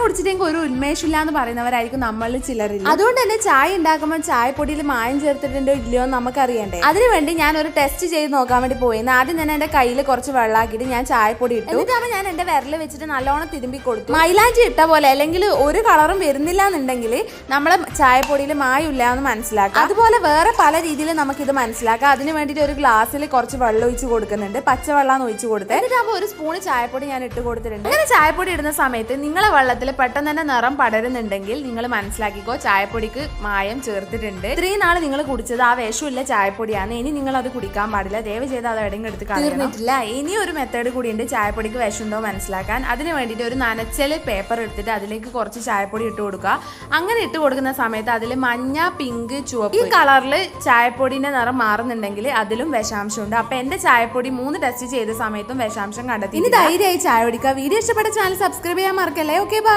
കുടിച്ചിട്ടെങ്കിൽ ഒരു ഉന്മേഷമില്ല എന്ന് പറയുന്നവരായിരിക്കും നമ്മളിൽ ചിലരില്ല. അതുകൊണ്ട് തന്നെ ചായ ഉണ്ടാക്കുമ്പോൾ ചായപ്പൊടിയിൽ മായം ചേർത്തിട്ടുണ്ടോ ഇല്ലയോ എന്ന് നമുക്കറിയണ്ടേ. അതിനുവേണ്ടി ഞാൻ ഒരു ടെസ്റ്റ് ചെയ്ത് നോക്കാൻ വേണ്ടി പോയി. ആദ്യം തന്നെ എന്റെ കയ്യിൽ കുറച്ച് വെള്ളമാക്കിയിട്ട് ഞാൻ ചായപ്പൊടി ഇട്ടു. എന്നിട്ടാണ് ഞാൻ എന്റെ വിരൽ വെച്ചിട്ട് നല്ലോണം തിരുമ്പി കൊടുത്തു. മൈലാഞ്ചി ഇട്ട പോലെ അല്ലെങ്കിൽ ഒരു കളറും വരുന്നില്ല എന്നുണ്ടെങ്കിൽ നമ്മളെ ചായപ്പൊടിയിൽ മായമില്ല എന്ന് മനസ്സിലാക്കാം. അതുപോലെ വേറെ പല രീതിയിൽ നമുക്കിത് മനസ്സിലാക്കാം. അതിന് വേണ്ടിയിട്ട് ഒരു ഗ്ലാസ്സിൽ കുറച്ച് വെള്ളം ഒഴിച്ച് കൊടുക്കുന്നുണ്ട്. പച്ചവെള്ളം ഒഴിച്ച് കൊടുത്ത് എന്നിട്ടാകുമ്പോൾ ഒരു സ്പൂണ് ചായപ്പൊടി ഞാൻ ഇട്ട് കൊടുത്തിട്ടുണ്ട്. അങ്ങനെ ചായപ്പൊടി ഇടുന്ന സമയത്ത് നിങ്ങളെ വെള്ളത്തിൽ പെട്ടെന്ന് തന്നെ നിറം പടരുന്നുണ്ടെങ്കിൽ നിങ്ങൾ മനസ്സിലാക്കിക്കോ ചായപ്പൊടിക്ക് മായം ചേർത്തിട്ടുണ്ട്. ഇത്രയും നാൾ നിങ്ങൾ കുടിച്ചത് ആ വിഷമില്ല ചായപ്പൊടിയാണ്. ഇനി നിങ്ങൾ അത് കുടിക്കാൻ പാടില്ല. ദയവ് ചെയ്ത് അത് എവിടെയും എടുത്ത് കളഞ്ഞിട്ടില്ല. ഇനി ഒരു മെത്തേഡ് കൂടിയുണ്ട് ചായപ്പൊടിക്ക് വിഷമുണ്ടോ മനസ്സിലാക്കാൻ. അതിന് വേണ്ടിയിട്ട് ഒരു നനച്ചൽ പേപ്പർ എടുത്തിട്ട് അതിലേക്ക് കുറച്ച് ചായപ്പൊടി ഇട്ട് കൊടുക്കുക. അങ്ങനെ ഇട്ട് കൊടുക്കുന്ന സമയത്ത് അതിൽ മഞ്ഞ, പിങ്ക്, ചുവപ്പ് ഈ കളറിൽ ചായപ്പൊടിന്റെ നിറം മാറുന്നുണ്ടെങ്കിൽ അതിലും വിഷാംശമുണ്ട്. അപ്പൊ എന്റെ ചായപ്പൊടി 3 ടെസ്റ്റ് ചെയ്ത സമയത്തും വിഷാംശം കണ്ടെത്തി. ഇനി ധൈര്യമായി ചായ കുടിക്കുക. വീഡിയോ ഇഷ്ടപ്പെട്ട ചാനൽ സബ്സ്ക്രൈബ് ചെയ്യാൻ മറക്കല്ലേ. Okay, by.